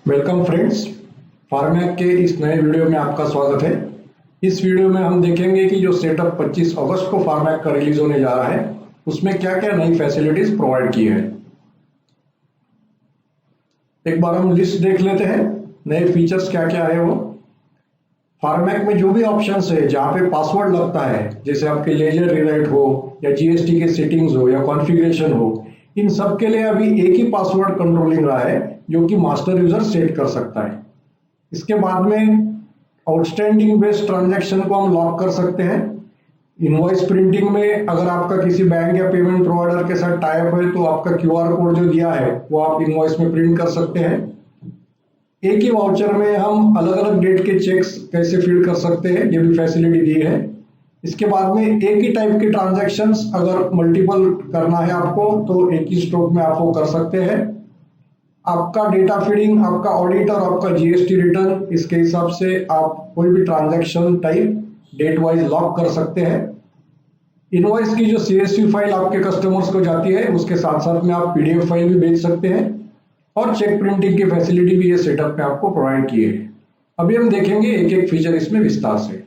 Welcome friends, फार्मैक के इस नए वीडियो में आपका स्वागत है। इस वीडियो में हम देखेंगे कि जो सेटअप 25 अगस्त को फार्मैक का रिलीज होने जा रहा है उसमें क्या क्या नई फैसिलिटीज प्रोवाइड की है। एक बार हम लिस्ट देख लेते हैं, नए फीचर्स क्या क्या है वो। फार्मैक में जो भी ऑप्शंस है जहाँ पे पासवर्ड लगता है, जैसे आपके लेजर रीराइट हो या जीएसटी के सेटिंग्स हो या कॉन्फ़िगरेशन हो, इन सब के लिए अभी एक ही पासवर्ड कंट्रोलिंग रहा है जो कि मास्टर यूजर सेट कर सकता है। इसके बाद में आउटस्टैंडिंग बेस्ड ट्रांजैक्शन को हम लॉक कर सकते हैं। इनवॉइस प्रिंटिंग में अगर आपका किसी बैंक या पेमेंट प्रोवाइडर के साथ टाई अप है तो आपका क्यूआर कोड जो दिया है वो आप इनवॉइस में प्रिंट कर सकते हैं। एक ही वाउचर में हम अलग अलग डेट के चेक्स कैसे फीड कर सकते हैं, ये भी फैसिलिटी दी है। इसके बाद में एक ही टाइप के ट्रांजैक्शंस अगर मल्टीपल करना है आपको तो एक ही स्ट्रोक में आप वो कर सकते हैं। आपका डेटा फीडिंग, आपका ऑडिट और आपका जीएसटी रिटर्न, इसके हिसाब से आप कोई भी transaction type date wise lock कर सकते हैं। इनवॉइस की जो सीएसवी फाइल आपके कस्टमर्स को जाती है उसके साथ साथ में आप पीडीएफ फाइल भी भेज सकते हैं और चेक प्रिंटिंग की फैसिलिटी भी ये सेटअप में आपको प्रोवाइड की है। अभी हम देखेंगे एक एक फीचर इसमें विस्तार से।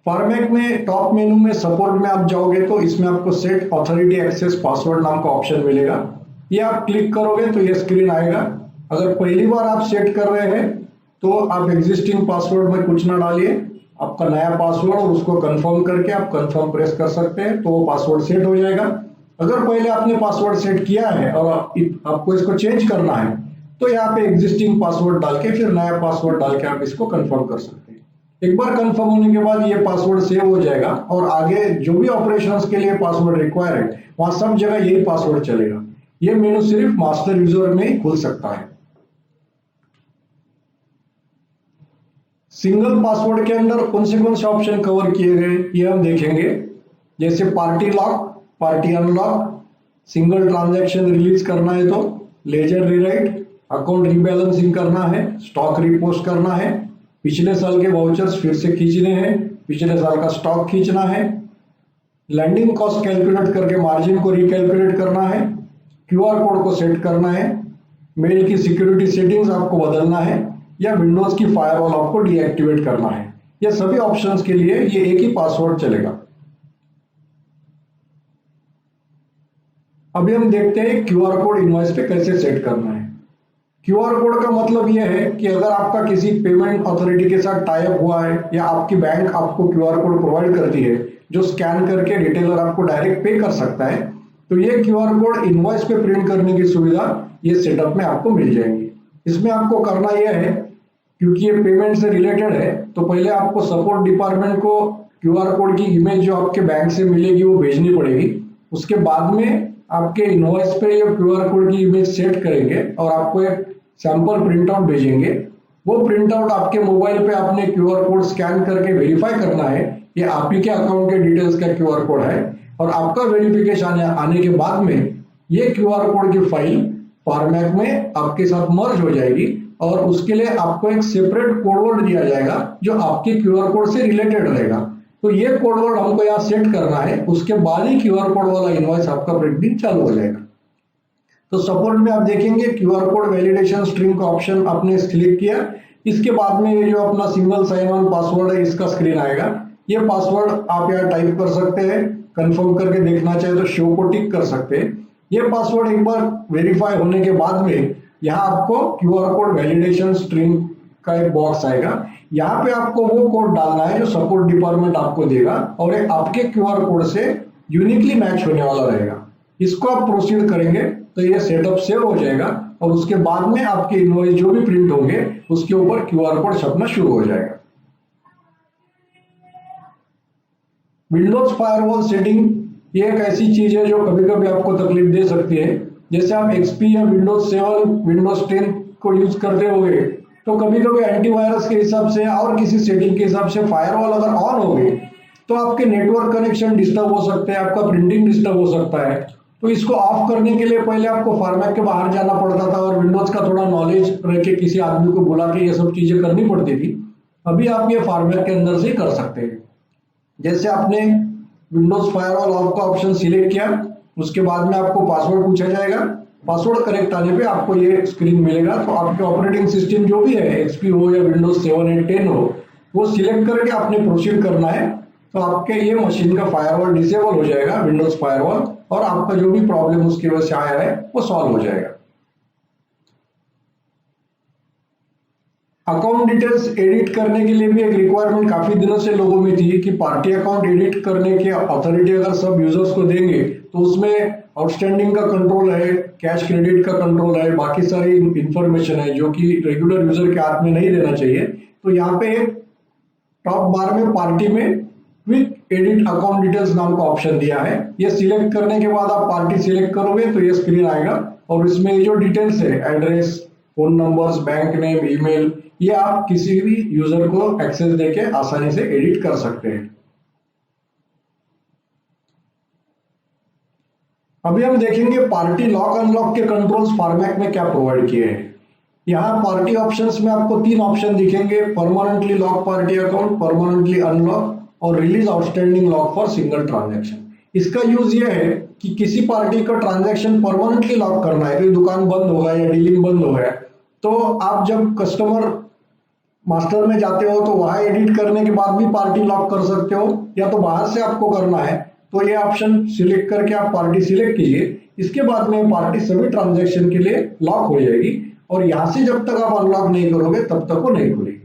फार्मैक में टॉप मेनू में सपोर्ट में आप जाओगे तो इसमें आपको सेट ऑथोरिटी एक्सेस पासवर्ड नाम का ऑप्शन मिलेगा। ये आप क्लिक करोगे तो ये स्क्रीन आएगा। अगर पहली बार आप सेट कर रहे हैं तो आप एग्जिस्टिंग पासवर्ड में कुछ ना डालिए, आपका नया पासवर्ड और उसको कंफर्म करके आप कंफर्म प्रेस कर सकते हैं तो वो पासवर्ड सेट हो जाएगा। अगर पहले आपने पासवर्ड सेट किया है और आपको इसको चेंज करना है तो यहाँ पे एग्जिस्टिंग पासवर्ड डाल के फिर नया पासवर्ड डाल के आप इसको कंफर्म कर सकते हैं। एक बार कंफर्म होने के बाद ये पासवर्ड सेव हो जाएगा और आगे जो भी ऑपरेशंस के लिए पासवर्ड रिक्वायर है वहां सब जगह यही पासवर्ड चलेगा। ये मेनू सिर्फ मास्टर यूजर में ही खुल सकता है। सिंगल पासवर्ड के अंदर कौन से ऑप्शन कवर किए गए ये हम देखेंगे, जैसे party lock, party unlock, single transaction release करना है तो लेजर रीराइट, अकाउंट रीबैलेंसिंग करना है, स्टॉक रिपोस्ट करना है, पिछले साल के वाउचर्स फिर से खींचने हैं, पिछले साल का स्टॉक खींचना है, लैंडिंग कॉस्ट कैलकुलेट करके मार्जिन को रिकैलकुलेट करना है, क्यूआर कोड को सेट करना है, मेल की सिक्योरिटी सेटिंग्स आपको बदलना है या विंडोज की फायरवॉल आपको डीएक्टिवेट करना है। ये सभी ऑप्शंस के लिए ये एक ही पासवर्ड चलेगा। अभी हम देखते हैं क्यूआर कोड इनवॉइस पे कैसे सेट करना है। क्यूआर कोड का मतलब यह है कि अगर आपका किसी पेमेंट अथॉरिटी के साथ टाई अप हुआ है या आपकी बैंक आपको क्यूआर कोड प्रोवाइड करती है जो स्कैन करके रिटेलर आपको डायरेक्ट पे कर सकता है, तो ये क्यूआर कोड इनवॉइस पे प्रिंट करने की सुविधा ये सेटअप में आपको मिल जाएगी। इसमें आपको करना यह है, क्योंकि ये पेमेंट से रिलेटेड है, तो पहले आपको सपोर्ट डिपार्टमेंट को क्यूआर कोड की इमेज जो आपके बैंक से मिलेगी वो भेजनी पड़ेगी। उसके बाद में आपके इनवॉइस पे ये क्यूआर कोड की इमेज सेट करेंगे और आपको एक सैंपल प्रिंट आउट भेजेंगे। वो प्रिंट आउट आपके मोबाइल पे आपने क्यूआर कोड स्कैन करके वेरीफाई करना है ये आप ही के अकाउंट के डिटेल्स का क्यूआर कोड है, और आपका वेरिफिकेशन आने के बाद में ये क्यूआर कोड की फाइल फार्मैक में आपके साथ मर्ज हो जाएगी और उसके लिए आपको एक सेपरेट कोड वर्ड दिया जाएगा जो आपके क्यूआर कोड से रिलेटेड रहेगा। तो ये कोड वर्ड हमको यहाँ सेट करना है, उसके बाद ही क्यूआर कोड वाला इनवॉइस आपका प्रिंटिंग चालू हो जाएगा। तो सपोर्ट में आप देखेंगे क्यूआर कोड वैलिडेशन स्ट्रीम का ऑप्शन आपने क्लिक किया, इसके बाद में ये जो अपना सिंगल साइन ऑन पासवर्ड है इसका स्क्रीन आएगा। ये पासवर्ड आप यहाँ टाइप कर सकते हैं, कंफर्म करके देखना चाहे तो शो को टिक कर सकते हैं। ये पासवर्ड एक बार वेरीफाई होने के बाद में यहाँ आपको क्यूआर कोड वैलिडेशन स्ट्रीम का एक बॉक्स आएगा। यहाँ पे आपको वो कोड डालना है जो सपोर्ट डिपार्टमेंट आपको देगा और ये आपके क्यूआर कोड से यूनिकली मैच होने वाला रहेगा। इसको आप प्रोसीड करेंगे तो ये सेटअप सेव हो जाएगा और उसके बाद में आपके इनवॉइस जो भी प्रिंट होंगे उसके ऊपर क्यूआर कोड छपना शुरू हो जाएगा। विंडोज फायरवॉल सेटिंग ये एक ऐसी चीज है जो कभी कभी आपको तकलीफ दे सकती है। जैसे आप एक्सपी या विंडोज 7, विंडोज 10 को यूज करते होंगे तो कभी कभी एंटीवायरस के हिसाब से और किसी सेटिंग के हिसाब से फायरवॉल अगर ऑन हो गई तो आपके नेटवर्क कनेक्शन डिस्टर्ब हो सकते हैं, आपका प्रिंटिंग डिस्टर्ब हो सकता है। तो इसको ऑफ करने के लिए पहले आपको फार्मैक के बाहर जाना पड़ता था और विंडोज का थोड़ा नॉलेज रह के किसी आदमी को बुला के ये सब चीजें करनी पड़ती थी। अभी आप ये फार्मैक के अंदर से ही कर सकते हैं। जैसे आपने विंडोज फायरवॉल ऑफ का ऑप्शन सिलेक्ट किया, उसके बाद में आपको पासवर्ड पूछा जाएगा, पासवर्ड करेक्ट आने पे आपको ये स्क्रीन मिलेगा। तो आपके ऑपरेटिंग सिस्टम जो भी है, एक्सपी हो या विंडोज 7 या 10 हो, वो सिलेक्ट करके आपने प्रोसीड करना है। तो आपके ये मशीन का फायरवॉल डिसेबल हो जाएगा, विंडोज फायरवॉल, और आपका जो भी प्रॉब्लम उसकी वजह से आया है वो सॉल्व हो जाएगा। अकाउंट डिटेल्स एडिट करने के लिए भी एक रिक्वायरमेंट काफी दिनों से लोगों में थी कि पार्टी अकाउंट एडिट करने की अथॉरिटी अगर सब यूजर्स को देंगे तो उसमें आउटस्टैंडिंग का कंट्रोल है, कैश क्रेडिट का कंट्रोल है, बाकी सारी इंफॉर्मेशन है जो कि रेगुलर यूजर के हाथ में नहीं देना चाहिए। तो यहाँ पे टॉप बार में पार्टी में क्विक एडिट अकाउंट डिटेल्स नाम का ऑप्शन दिया है। ये सिलेक्ट करने के बाद आप पार्टी सिलेक्ट करोगे तो ये स्क्रीन आएगा, और इसमें ये जो डिटेल्स है, address, phone numbers, bank name, email, ये आप किसी भी यूजर को एक्सेस देके आसानी से एडिट कर सकते हैं। अभी हम देखेंगे पार्टी लॉक अनलॉक के कंट्रोल्स फार्मैक में क्या प्रोवाइड किए हैं। यहाँ पार्टी ऑप्शंस में आपको 3 ऑप्शन दिखेंगे, permanently lock party account, permanently unlock और release outstanding lock for single transaction. इसका यूज ये है कि किसी पार्टी का ट्रांजैक्शन परमानेंटली लॉक करना है, कोई दुकान बंद होगा या डीलिंग बंद हो गया, तो आप जब कस्टमर मास्टर में जाते हो तो वहां एडिट करने के बाद भी पार्टी लॉक कर सकते हो, या तो बाहर से आपको करना है तो ये ऑप्शन सिलेक्ट करके आप पार्टी सिलेक्ट कीजिए। इसके बाद में पार्टी सभी ट्रांजैक्शन के लिए लॉक हो जाएगी, और यहां से जब तक आप अनलॉक नहीं करोगे तब तक वो नहीं खुलेगी।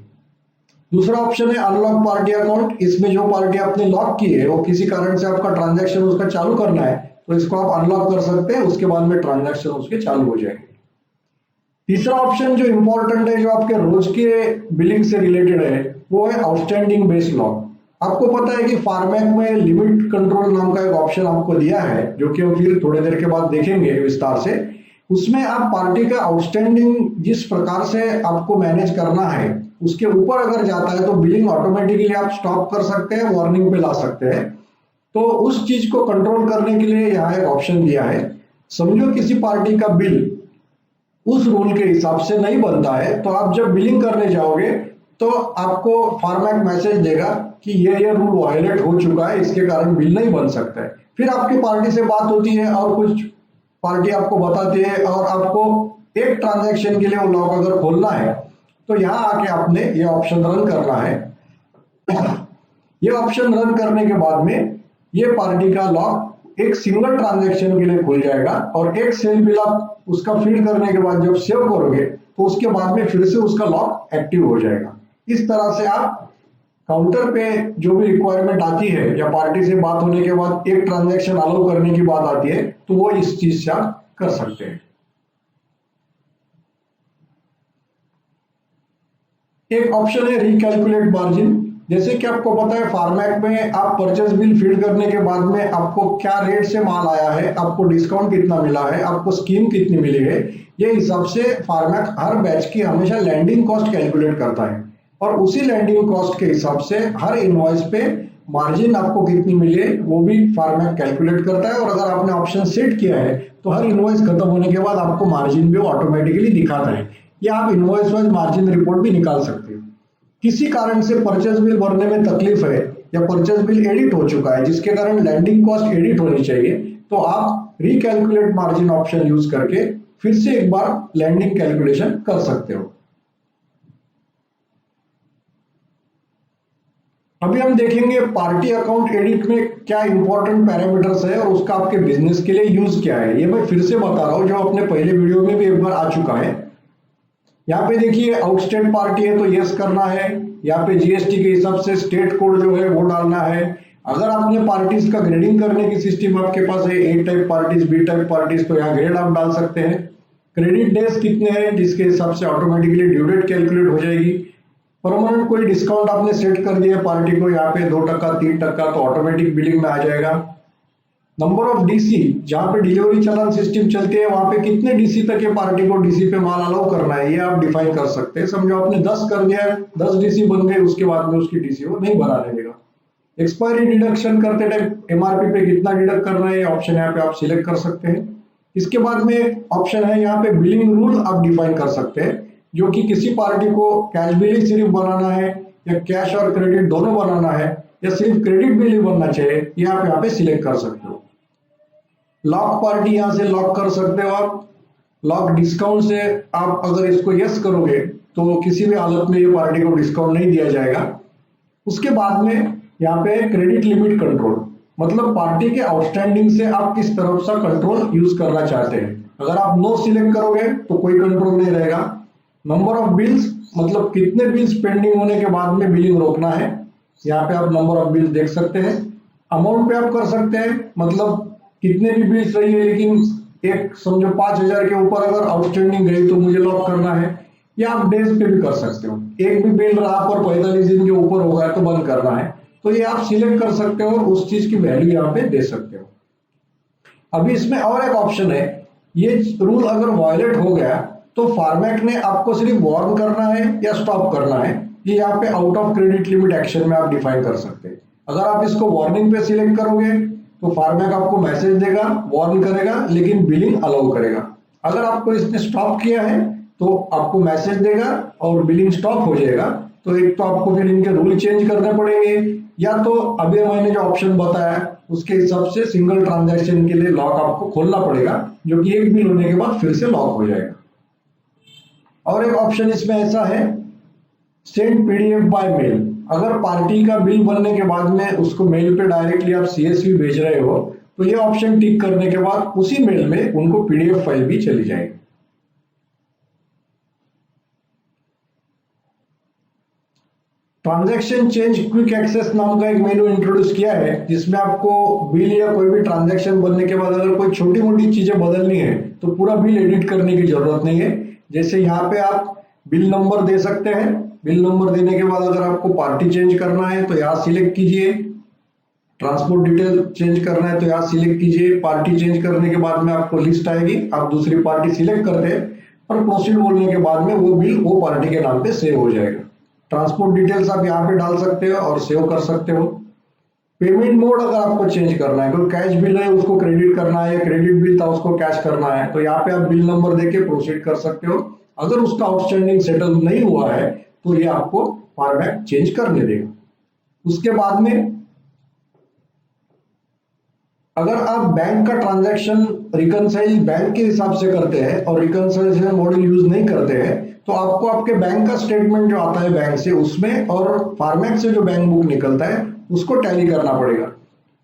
दूसरा ऑप्शन है अनलॉक पार्टी अकाउंट। इसमें जो पार्टी आपने लॉक की है वो किसी कारण से आपका ट्रांजैक्शन उसका चालू करना है तो इसको आप अनलॉक कर सकते हैं, उसके बाद में ट्रांजैक्शन उसके चालू हो जाएंगे। तीसरा ऑप्शन जो इंपॉर्टेंट है, जो आपके रोज के बिलिंग से रिलेटेड है, वो है आउटस्टैंडिंग बेस लॉक। आपको पता है कि फार्मैक में लिमिट कंट्रोल नाम का एक ऑप्शन आपको दिया है, जो कि हम फिर थोड़ी देर के बाद देखेंगे विस्तार से। उसमें आप पार्टी का आउटस्टैंडिंग जिस प्रकार से आपको मैनेज करना है उसके ऊपर अगर जाता है तो बिलिंग ऑटोमेटिकली आप स्टॉप कर सकते हैं, वार्निंग पे ला सकते हैं। तो उस चीज को कंट्रोल करने के लिए यहाँ एक ऑप्शन दिया है। समझो किसी पार्टी का बिल उस रूल के हिसाब से नहीं बनता है, तो आप जब बिलिंग करने जाओगे तो आपको फार्मैक मैसेज देगा कि ये रूल वायलेट हो चुका है, इसके कारण बिल नहीं बन सकता है। फिर आपकी पार्टी से बात होती है और कुछ पार्टी आपको बताती है, और आपको एक ट्रांजैक्शन के लिए वो लॉक अगर खोलना है तो यहाँ आके आपने ये ऑप्शन रन करना है। ये ऑप्शन रन करने के बाद में ये पार्टी का लॉक एक सिंगल ट्रांजैक्शन के लिए खुल जाएगा, और एक सेल बिल आप उसका फीड करने के बाद जब सेव करोगे तो उसके बाद में फिर से उसका लॉक एक्टिव हो जाएगा। इस तरह से आप काउंटर पे जो भी रिक्वायरमेंट आती है या पार्टी से बात होने के बाद एक ट्रांजैक्शन अलाउ करने की बात आती है तो वो इस चीज से आप कर सकते हैं। एक ऑप्शन है रिकैलकुलेट मार्जिन। जैसे कि आपको पता है फार्मैक में आप परचेज बिल फीड करने के बाद में आपको क्या रेट से माल आया है, आपको डिस्काउंट कितना मिला है, आपको स्कीम कितनी मिली है, ये हिसाब से फार्मैक हर बैच की हमेशा लैंडिंग कॉस्ट कैलकुलेट करता है, और उसी लैंडिंग कॉस्ट के हिसाब से हर इनवॉइस पे मार्जिन आपको कितनी मिले वो भी फार्मैक कैलकुलेट करता है। और अगर आपने ऑप्शन सेट किया है तो हर इनवॉइस खत्म होने के बाद आपको मार्जिन भी वो ऑटोमेटिकली दिखाता है, या आप इनवॉइस वाइज मार्जिन रिपोर्ट भी निकाल सकते हो। किसी कारण से परचेज बिल भरने में तकलीफ है या परचेज बिल एडिट हो चुका है जिसके कारण लैंडिंग कॉस्ट एडिट होनी चाहिए, तो आप रिकैलकुलेट मार्जिन ऑप्शन यूज करके फिर से एक बार लैंडिंग कैलकुलेशन कर सकते हो। अभी हम देखेंगे पार्टी अकाउंट एडिट में क्या इंपॉर्टेंट पैरामीटर्स है और उसका आपके बिजनेस के लिए यूज क्या है। ये मैं फिर से बता रहा हूं, जो अपने पहले वीडियो में भी एक बार आ चुका है। यहाँ पे देखिए आउटस्टैंड पार्टी है तो यस करना है, यहाँ पे जीएसटी के हिसाब से स्टेट कोड जो है वो डालना है। अगर आपने पार्टीज का ग्रेडिंग करने की सिस्टम आपके पास है, A type parties, B type parties, तो यहाँ ग्रेड आप डाल सकते हैं। क्रेडिट डेज कितने हैं जिसके हिसाब से ऑटोमेटिकली ड्यू डेट कैलकुलेट हो जाएगी। परमानेंट कोई डिस्काउंट आपने सेट कर दिया पार्टी को, यहाँ पे 2%, 3%, तो ऑटोमेटिक बिलिंग में आ जाएगा। नंबर ऑफ डीसी, जहां पे डिलीवरी चालान सिस्टम चलती है वहां पे कितने डीसी तक के पार्टी को डीसी पे माल अलाउ करना है, ये आप डिफाइन कर सकते हैं। समझो आपने 10 कर दिया है, 10 डीसी बन गए, उसके बाद में उसकी डीसी वो नहीं भराने देगा। एक्सपायरी डिडक्शन करते टाइम एमआरपी पे कितना डिडक्ट करना है, ऑप्शन यहाँ पे आप सिलेक्ट कर सकते हैं। इसके बाद में ऑप्शन है यहाँ पे बिलिंग रूल आप डिफाइन कर सकते हैं, जो कि किसी पार्टी को कैश बिल ही सिर्फ बनाना है या कैश और क्रेडिट दोनों बनाना है, या सिर्फ क्रेडिट बिल ही बनना चाहिए, यहाँ पे सिलेक्ट कर सकते हो। लॉक पार्टी यहां से लॉक कर सकते हो आप। लॉक डिस्काउंट से आप अगर इसको यस करोगे तो किसी भी हालत में ये पार्टी को डिस्काउंट नहीं दिया जाएगा। उसके बाद में यहाँ पे क्रेडिट लिमिट कंट्रोल, मतलब पार्टी के आउटस्टैंडिंग से आप किस तरफ से कंट्रोल यूज करना चाहते हैं। अगर आप नो सिलेक्ट करोगे तो कोई कंट्रोल नहीं रहेगा। नंबर ऑफ बिल्स, मतलब कितने बिल्स पेंडिंग होने के बाद में बिलिंग रोकना है, यहाँ पे आप नंबर ऑफ बिल्स देख सकते हैं। अमाउंट पे आप कर सकते हैं, मतलब कितने भी बिल्स रही है लेकिन एक समझो 5,000 के ऊपर अगर आउटस्टैंडिंग गई तो मुझे लॉक करना है, या आप डेज पे भी कर सकते हो। एक भी बिल रहा पर 45 दिन के ऊपर होगा तो बंद करना है, तो ये आप सिलेक्ट कर सकते हो और उस चीज की वैल्यू यहाँ पे दे सकते हो। अभी इसमें और एक ऑप्शन है, ये रूल अगर वायलेट हो गया तो फार्मैक ने आपको सिर्फ वार्न करना है या स्टॉप करना है, ये यहाँ पे out of credit limit action में आप डिफाइन कर सकते हैं। अगर आप इसको वार्निंग पे सिलेक्ट करोगे तो फार्मैक आपको मैसेज देगा, वार्न करेगा, लेकिन बिलिंग अलाउ करेगा। अगर आपको इसने स्टॉप किया है तो आपको मैसेज देगा और बिलिंग स्टॉप हो जाएगा। तो एक तो आपको फिर इनके रूल चेंज करने पड़ेंगे, या तो अभी मैंने जो ऑप्शन बताया उसके हिसाब से सिंगल ट्रांजैक्शन के लिए लॉक आपको खोलना पड़ेगा, जो कि एक बिल होने के बाद फिर से लॉक हो जाएगा। और एक ऑप्शन इसमें ऐसा है, सेंड पीडीएफ बाय मेल। अगर पार्टी का बिल बनने के बाद में उसको मेल पे डायरेक्टली आप सीएसवी भेज रहे हो तो ये ऑप्शन टिक करने के बाद उसी मेल में उनको पीडीएफ फाइल भी चली जाएगी। ट्रांजैक्शन चेंज क्विक एक्सेस नाम का एक मेनू इंट्रोड्यूस किया है, जिसमें आपको बिल या कोई भी ट्रांजैक्शन बनने के बाद अगर कोई छोटी मोटी चीजें बदलनी है तो पूरा बिल एडिट करने की जरूरत नहीं है। जैसे यहाँ पे आप बिल नंबर दे सकते हैं, बिल नंबर देने के बाद अगर आपको पार्टी चेंज करना है तो यहाँ सिलेक्ट कीजिए, ट्रांसपोर्ट डिटेल चेंज करना है तो यहाँ सिलेक्ट कीजिए। पार्टी चेंज करने के बाद में आपको लिस्ट आएगी, आप दूसरी पार्टी सिलेक्ट करते हैं और प्रोसीड बोलने के बाद में वो बिल वो पार्टी के नाम पे सेव हो जाएगा। ट्रांसपोर्ट डिटेल्स आप यहाँ पे डाल सकते हो और सेव कर सकते हो। पेमेंट मोड अगर आपको चेंज करना है, कोई कैश बिल है उसको क्रेडिट करना है या क्रेडिट बिल था उसको कैश करना है, तो यहाँ पे आप बिल नंबर देके प्रोसीड कर सकते हो। अगर उसका आउटस्टैंडिंग सेटल नहीं हुआ है तो ये आपको फॉर्मेट चेंज करने देगा। उसके बाद में अगर आप बैंक का ट्रांजैक्शन रिकनसाइल बैंक के हिसाब से करते हैं और रिकनसाइलेशन मॉडल यूज नहीं करते हैं तो आपको आपके बैंक का स्टेटमेंट जो आता है बैंक से उसमें और फॉर्मेट से जो बैंक बुक निकलता है उसको टैली करना पड़ेगा।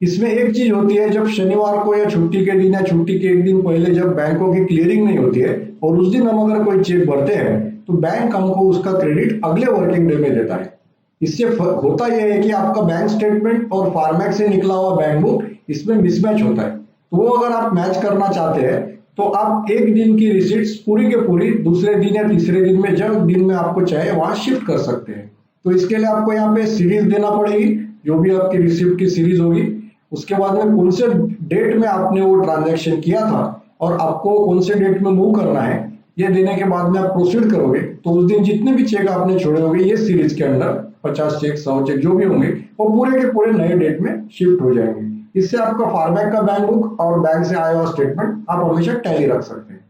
इसमें एक चीज होती है, जब शनिवार को या छुट्टी के दिन या छुट्टी के एक दिन पहले जब बैंकों की क्लियरिंग नहीं होती है और उस दिन हम अगर कोई चेक भरते हैं तो बैंक हमको उसका क्रेडिट अगले वर्किंग डे में देता है। इससे होता यह है कि आपका बैंक स्टेटमेंट और फॉर्मेट से निकला हुआ बैंक बुक इसमें मिसमैच होता है, तो वो अगर आप मैच करना चाहते हैं तो आप एक दिन की रिसीट्स पूरी के पूरी दूसरे दिन या तीसरे दिन में जब दिन में आपको चाहे वहां शिफ्ट कर सकते हैं। तो इसके लिए आपको यहाँ पे सीरीज देना पड़ेगी, जो भी आपकी रिसिप्ट की सीरीज होगी। उसके बाद में कौन से डेट में आपने वो ट्रांजैक्शन किया था और आपको कौन से डेट में मूव करना है, ये देने के बाद में आप प्रोसीड करोगे तो उस दिन जितने भी चेक आपने छोड़े होंगे ये सीरीज के अंदर 50 चेक 100 चेक जो भी होंगे वो पूरे के पूरे नए डेट में शिफ्ट हो जाएंगे। इससे आपका फॉर्मेट का बैंक बुक और बैंक से आया हुआ स्टेटमेंट आप हमेशा टैली रख सकते हैं।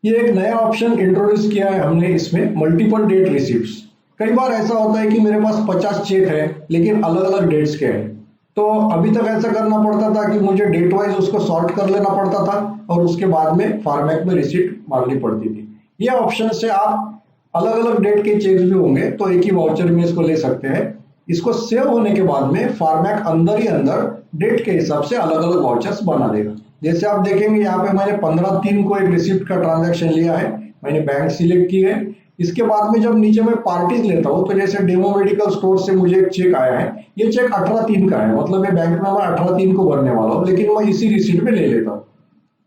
ये एक नया ऑप्शन इंट्रोड्यूस किया है हमने इसमें, मल्टीपल डेट रिसिप्ट्स। कई बार ऐसा होता है कि मेरे पास 50 चेक है लेकिन अलग अलग डेट्स के हैं, तो अभी तक ऐसा करना पड़ता था कि मुझे डेट वाइज उसको सॉर्ट कर लेना पड़ता था और उसके बाद में फॉर्मेट में रिसिप्ट मांगनी पड़ती थी। ये ऑप्शन से आप अलग अलग डेट के चेक्स भी होंगे तो एक ही वाउचर में इसको ले सकते हैं। इसको सेव होने के बाद में फॉर्मेट अंदर ही अंदर डेट के हिसाब से अलग अलग वाउचर्स बना देगा। जैसे आप देखेंगे यहाँ पे मैंने 15/3 को एक रिसिप्ट का ट्रांजैक्शन लिया है, मैंने बैंक सिलेक्ट की है। इसके बाद में जब नीचे मैं पार्टीज लेता हूँ तो जैसे डेमो मेडिकल स्टोर से मुझे एक चेक आया है, ये चेक 18/3 का है, मतलब ये बैंक में मैं 18/3 को भरने वाला हूँ लेकिन मैं इसी रिसिप्ट में ले लेता हूँ।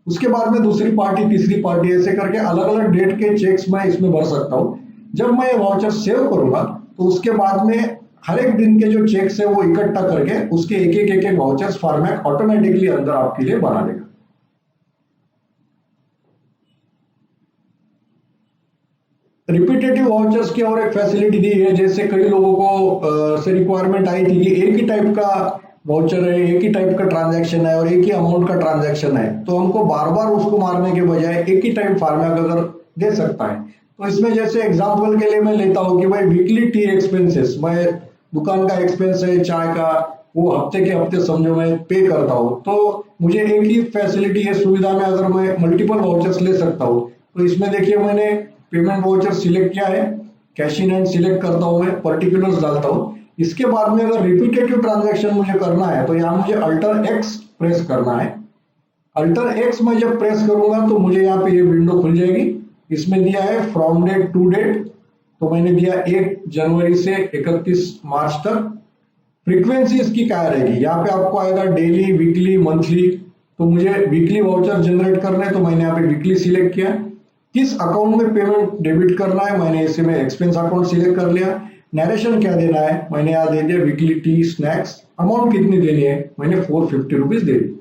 उसके बाद में दूसरी पार्टी तीसरी पार्टी ऐसे करके अलग अलग डेट के चेक्स मैं इसमें भर सकता हूँ। जब मैं ये वाउचर सेव करूंगा तो उसके बाद में हर एक दिन के जो चेक्स है वो इकट्ठा करके उसके एक एक वाउचर्स फॉर्मेट ऑटोमेटिकली अंदर आपके लिए बना देगा। रिपीटेटिव वाउचर्स की और एक फैसिलिटी दी है, जैसे कई लोगों को से रिक्वायरमेंट आई थी कि एक ही टाइप का वाउचर है, एक ही टाइप का ट्रांजैक्शन है और एक ही अमाउंट का ट्रांजैक्शन है, तो हमको बार बार उसको मारने के बजाय एक ही टाइप फॉर्मेट अगर दे सकता है तो इसमें जैसे एग्जांपल के लिए मैं लेता हूं कि भाई वीकली टी एक्सपेंसेस, मैं दुकान का एक्सपेंस है चाय का वो हफ्ते के हफ्ते समझो मैं पे करता हूँ, तो मुझे एक ही फैसिलिटी है, सुविधा में अगर मैं मल्टीपल वाउचर्स ले सकता हूँ। तो इसमें देखिए मैंने पेमेंट वाउचर सिलेक्ट किया है, कैश इन हैंड सिलेक्ट करता हूँ, मैं पर्टिकुलर्स डालता हूँ। इसके बाद में अगर रिपीटेटिव ट्रांजैक्शन मुझे करना है तो यहाँ मुझे अल्टर एक्स प्रेस करना है। अल्टर एक्स में जब प्रेस करूंगा तो मुझे यहाँ पे ये विंडो खुल जाएगी। इसमें दिया है फ्रॉम डेट टू डेट, तो मैंने दिया 1 जनवरी से 31 मार्च तक। फ्रीक्वेंसी इसकी क्या रहेगी, यहाँ पे आपको आएगा डेली, वीकली, मंथली। तो मुझे वीकली वाउचर जनरेट करना है तो मैंने यहाँ पे वीकली सिलेक्ट किया। किस अकाउंट में पेमेंट डेबिट करना है, मैंने इसे में एक्सपेंस अकाउंट सिलेक्ट कर लिया। नरेशन क्या देना है, मैंने यहाँ दे दिया वीकली टी स्नैक्स। अमाउंट कितनी देनी है, मैंने 450 रुपीज दे दी।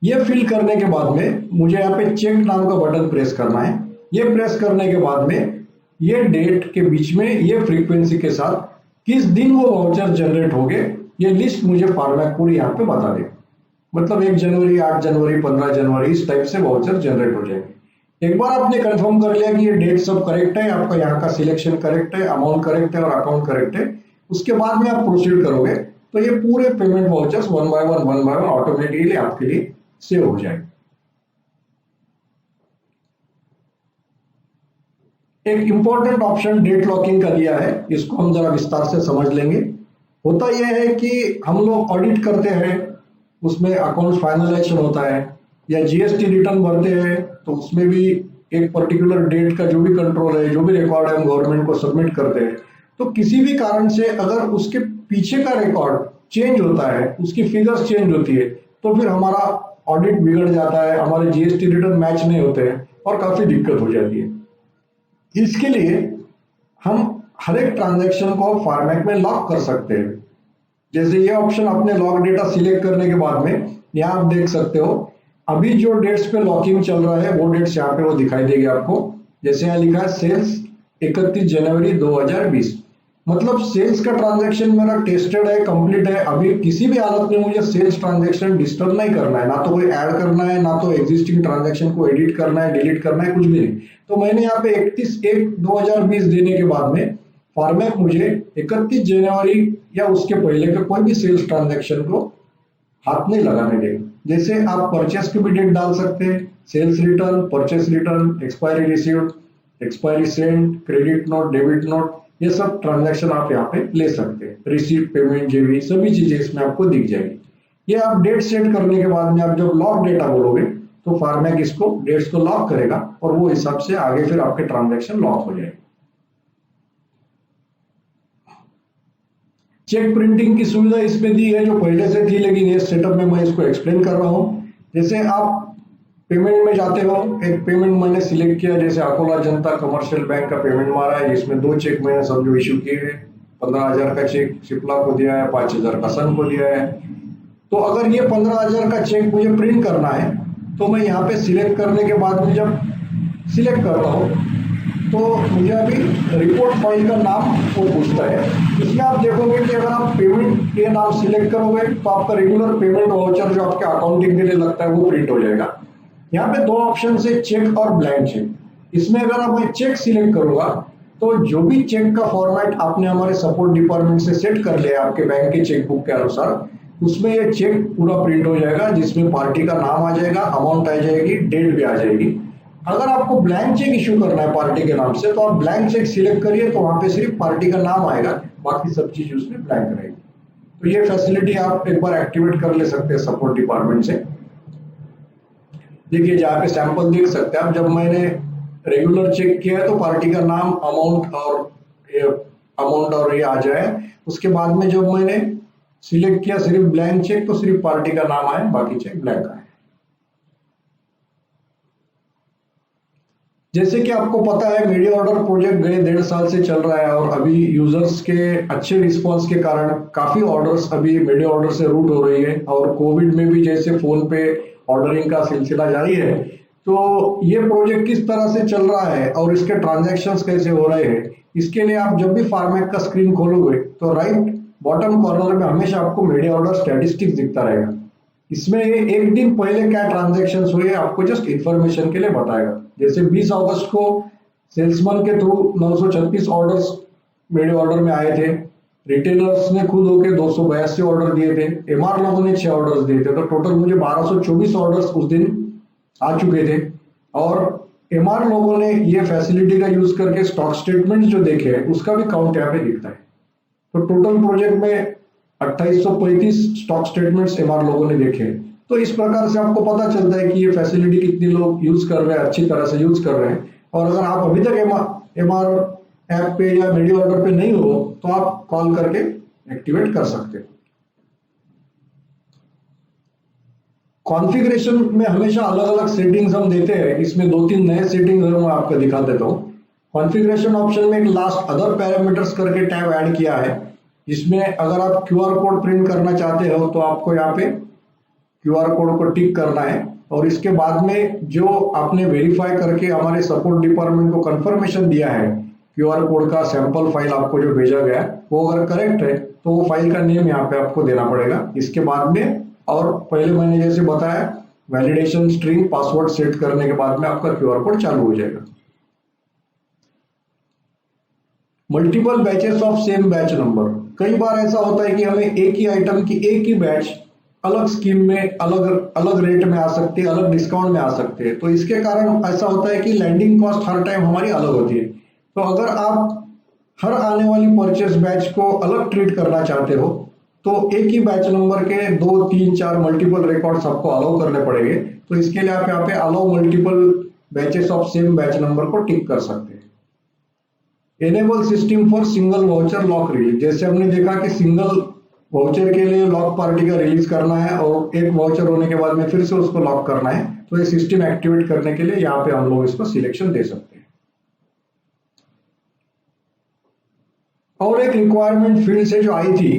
ये फिल करने के बाद में मुझे यहाँ पे चेक नाम का बटन प्रेस करना है। ये प्रेस करने के बाद में ये डेट के बीच में ये फ्रीक्वेंसी के साथ किस दिन वो वाउचर जनरेट हो गए, ये लिस्ट मुझे फॉर्मेट पूरी यहाँ पे बता देगा। मतलब 1 जनवरी, 8 जनवरी, 15 जनवरी, इस टाइप से वाउचर जनरेट हो जाएंगे। एक बार आपने कंफर्म कर लिया कि ये डेट सब करेक्ट है, आपका यहाँ का सिलेक्शन करेक्ट है, अमाउंट करेक्ट है और अकाउंट करेक्ट है, उसके बाद में आप प्रोसीड करोगे तो ये पूरे payment vouchers one by one automatically आपके लिए सेव हो जाएगी। एक इंपॉर्टेंट ऑप्शन डेट लॉकिंग का दिया है, इसको हम जरा विस्तार से समझ लेंगे। होता यह है कि हम लोग ऑडिट करते हैं, उसमें अकाउंट फाइनलाइजेशन होता है, या जीएसटी रिटर्न भरते हैं तो उसमें भी एक पर्टिकुलर डेट का जो भी कंट्रोल है, जो भी रिकॉर्ड है, हम गवर्नमेंट को सबमिट करते हैं। तो किसी भी कारण से अगर उसके पीछे का रिकॉर्ड चेंज होता है, उसकी फिगर्स चेंज होती है, तो फिर हमारा ऑडिट बिगड़ जाता है, हमारे जीएसटी रिटर्न मैच नहीं होते हैं और काफी दिक्कत हो जाती है। इसके लिए हम हर एक ट्रांजैक्शन को फॉर्मेट में लॉक कर सकते हैं। जैसे ये ऑप्शन अपने लॉक डेटा सिलेक्ट करने के बाद में यहाँ आप देख सकते हो अभी जो डेट्स पे लॉकिंग चल रहा है वो डेट्स यहाँ पे वो दिखाई देगी आपको। जैसे यहाँ लिखा है सेल्स 31 जनवरी 2020, मतलब सेल्स का ट्रांजैक्शन मेरा टेस्टेड है, कंप्लीट है। अभी किसी भी हालत में मुझे सेल्स ट्रांजैक्शन डिस्टर्ब नहीं करना है, ना तो कोई ऐड करना है, ना तो एग्जिस्टिंग ट्रांजैक्शन को एडिट करना है, डिलीट करना है, कुछ भी नहीं। तो मैंने यहाँ पे 31/1/2020 देने के बाद में फॉर्मेट मुझे 31 जनवरी या उसके पहले का कोई भी सेल्स ट्रांजैक्शन को हाथ नहीं लगाने देगा। जैसे आप परचेस की भी डेट डाल सकते हैं, sales return, purchase return, expiry received, expiry send, credit note, debit note, ये सब ट्रांजैक्शन आप यहाँ पे ले सकते हैं। रिसीट, पेमेंट, जेबी, सभी चीजें इसमें आपको दिख जाएगी। ये आप डेट सेट करने के बाद में आप जब लॉक डेटा बोलोगे तो फॉर्मेट इसको डेट्स को लॉक करेगा और वो हिसाब से आगे फिर आपके ट्रांजैक्शन लॉक हो जाएंगे। चेक प्रिंटिंग की सुविधा इसमें दी है जो पहले से थी, लेकिन ये सेटअप में मैं इसको एक्सप्लेन कर रहा हूं। जैसे आप पेमेंट में जाते हो, एक पेमेंट मैंने सिलेक्ट किया, जैसे अकोला जनता कमर्शियल बैंक का पेमेंट मारा है, जिसमें 2 चेक मैंने समझो इश्यू किए हैं। 15,000 का चेक शिप्ला को दिया है, 5,000 का सन को दिया है। तो अगर ये 15,000 का चेक मुझे प्रिंट करना है तो मैं यहाँ पे सिलेक्ट करने के बाद में जब सिलेक्ट करता हूँ तो मुझे अभी रिपोर्ट फाइल का नाम वो पूछता है। इसमें आप देखोगे कि अगर आप पेमेंट के नाम सिलेक्ट करोगे तो आपका रेगुलर पेमेंट वाउचर जो आपके अकाउंटिंग के लिए लगता है वो प्रिंट हो जाएगा। यहाँ पे 2 ऑप्शन है, चेक और ब्लैंक चेक। इसमें अगर आप मैं चेक सिलेक्ट करूंगा तो जो भी चेक का फॉर्मेट आपने हमारे सपोर्ट डिपार्टमेंट से सेट कर लिया आपके बैंक के चेकबुक के अनुसार, उसमें ये चेक पूरा प्रिंट हो जाएगा, जिसमें पार्टी का नाम आ जाएगा, अमाउंट आ जाएगी, डेट भी आ जाएगी। अगर आपको ब्लैंक चेक इश्यू करना है पार्टी के नाम से तो आप ब्लैंक चेक सिलेक्ट करिए, तो वहां पे सिर्फ पार्टी का नाम आएगा, बाकी सब चीज उसमें ब्लैंक रहेगी। तो ये फैसिलिटी आप एक बार एक्टिवेट कर ले सकते हैं सपोर्ट डिपार्टमेंट से। देखिए जहाँ पे सैंपल देख सकते हैं आप, जब मैंने रेगुलर चेक किया है तो पार्टी का नाम, अमाउंट और ये आ जाए। उसके बाद में जब मैंने सिलेक्ट किया सिर्फ ब्लैंक चेक तो सिर्फ पार्टी का नाम आए, बाकी चेक ब्लैंक आए। जैसे कि आपको पता है मीडिया ऑर्डर प्रोजेक्ट गए 1.5 साल से चल रहा है और अभी यूजर्स के अच्छे रिस्पांस के कारण काफी ऑर्डर्स अभी मीडिया ऑर्डर से रूट हो रही है। और कोविड में भी जैसे फोन पे ऑर्डरिंग का सिलसिला जारी है, तो ये प्रोजेक्ट किस तरह से चल रहा है और इसके ट्रांजैक्शंस कैसे हो रहे हैं, इसके लिए आप जब भी फॉर्मेट का स्क्रीन खोलोगे तो राइट बॉटम कॉर्नर में हमेशा आपको मीडिया ऑर्डर स्टैटिस्टिक्स दिखता रहेगा। इसमें एक दिन पहले क्या ट्रांजैक्शंस हुए आपको जस्ट इंफॉर्मेशन के लिए बताएगा। जैसे 20 अगस्त को सेल्समैन के थ्रू 936 ऑर्डर्स मीडिया ऑर्डर में आए थे, रिटेलर्स ने खुद होके 282 ऑर्डर दिए थे, एमआर लोगों ने 6 ऑर्डर्स दिए थे, तो टोटल मुझे 1224 ऑर्डर्स उस दिन आ चुके थे। और एमआर लोगों ने ये फैसिलिटी का यूज करके स्टॉक स्टेटमेंट जो देखे हैं उसका भी काउंट यहाँ पे दिखता है। तो टोटल प्रोजेक्ट में 2835 स्टॉक स्टेटमेंट्स एमआर लोगों ने देखे हैं। तो इस प्रकार से आपको पता चलता है कि ये फैसिलिटी कितने लोग यूज कर रहे हैं, अच्छी तरह से यूज कर रहे हैं। और अगर आप अभी तक एमआर ऐप पे या मीडिया ऑर्डर पे नहीं हो तो आप कॉल करके एक्टिवेट कर सकते हो। कॉन्फ़िगरेशन में हमेशा अलग अलग सेटिंग्स हम देते हैं। इसमें 2-3 नए सेटिंग्स मैं आपको दिखा देता हूँ। कॉन्फ़िगरेशन ऑप्शन में एक लास्ट अदर पैरामीटर्स करके टैब ऐड किया है, जिसमें अगर आप क्यूआर कोड प्रिंट करना चाहते हो तो आपको यहाँ पे क्यूआर कोड को टिक करना है और इसके बाद में जो आपने वेरीफाई करके हमारे सपोर्ट डिपार्टमेंट को कंफर्मेशन दिया है, क्यूआर कोड का सैंपल फाइल आपको जो भेजा गया है वो अगर करेक्ट है तो वो फाइल का नेम यहाँ पे आपको देना पड़ेगा। इसके बाद में और पहले मैंने जैसे बताया वैलिडेशन स्ट्रिंग पासवर्ड सेट करने के बाद में आपका क्यूआर कोड चालू हो जाएगा। Multiple batches of same batch number. कई बार ऐसा होता है कि हमें एक ही आइटम की एक ही बैच अलग स्कीम में अलग अलग रेट में आ सकती है, अलग डिस्काउंट में आ सकते हैं। तो इसके कारण ऐसा होता है कि लैंडिंग कॉस्ट हर टाइम हमारी अलग होती है। तो अगर आप हर आने वाली परचेस बैच को अलग ट्रीट करना चाहते हो तो एक ही बैच नंबर के 2, 3, 4 मल्टीपल रिकॉर्ड्स आपको अलाउ करने पड़ेंगे। तो इसके लिए आप यहाँ पे allow multiple batches of same batch number को टिक कर सकते हैं। Enable system for single voucher lock release. जैसे हमने देखा कि सिंगल वाउचर के लिए लॉक पार्टी का रिलीज करना है और एक वाउचर होने के बाद में फिर से उसको लॉक करना है, तो ये सिस्टम एक्टिवेट करने के लिए यहाँ पे हम लोग इसको सिलेक्शन दे सकते हैं। और एक रिक्वायरमेंट फील्ड से जो आई थी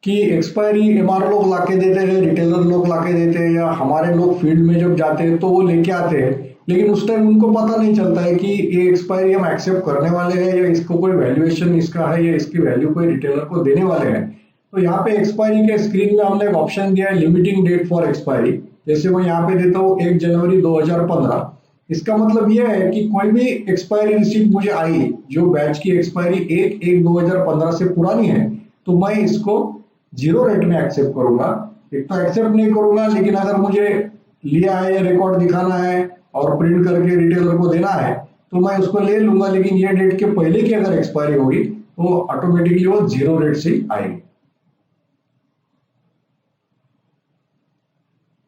कि एक्सपायरी एमआर लोग लाके देते हैं, रिटेलर लोग लाके देते हैं, या हमारे लोग फील्ड में जब जाते हैं तो वो लेके आते हैं, लेकिन उस टाइम उनको पता नहीं चलता है कि ये एक्सपायरी हम एक्सेप्ट करने वाले हैं या इसको कोई वैल्यूएशन इसका है या इसकी वैल्यू कोई रिटेलर को देने वाले हैं। तो यहाँ पे एक्सपायरी के स्क्रीन में हमने एक ऑप्शन दिया है लिमिटिंग डेट फॉर एक्सपायरी। जैसे मैं यहाँ पे देता हूँ 1 जनवरी 2015। इसका मतलब यह है कि कोई भी एक्सपायरी रिसीप्ट मुझे आई जो बैच की एक्सपायरी 1/1/2015 से पुरानी है तो मैं इसको 0 रेट में एक्सेप्ट करूंगा। एक तो एक्सेप्ट नहीं करूंगा, लेकिन अगर मुझे लिया है या रिकॉर्ड दिखाना है और प्रिंट करके रिटेलर को देना है तो मैं उसको ले लूंगा, लेकिन ये डेट के पहले की अगर एक्सपायरी होगी तो ऑटोमेटिकली वो 0 रेट से आएगी।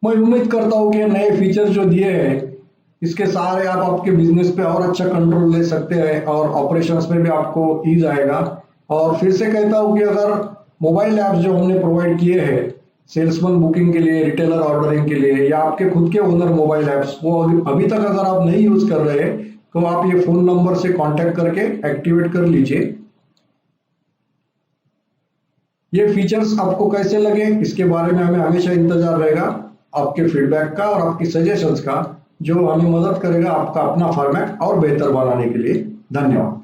मैं उम्मीद करता हूं कि नए फीचर जो दिए हैं इसके सहारे आप आपके बिजनेस पे और अच्छा कंट्रोल ले सकते हैं और ऑपरेशंस में भी आपको ईज आएगा। और फिर से कहता हूं कि अगर मोबाइल ऐप्स जो हमने प्रोवाइड किए हैं सेल्समैन बुकिंग के लिए, रिटेलर ऑर्डरिंग के लिए, या आपके खुद के ओनर मोबाइल ऐप्स, वो अभी तक अगर आप नहीं यूज कर रहे हैं तो आप ये फोन नंबर से कांटेक्ट करके एक्टिवेट कर लीजिए। ये फीचर्स आपको कैसे लगे इसके बारे में हमें हमेशा इंतजार रहेगा आपके फीडबैक का और आपकी सजेशंस का, जो हमें मदद करेगा आपका अपना फॉर्मेट और बेहतर बनाने के लिए। धन्यवाद।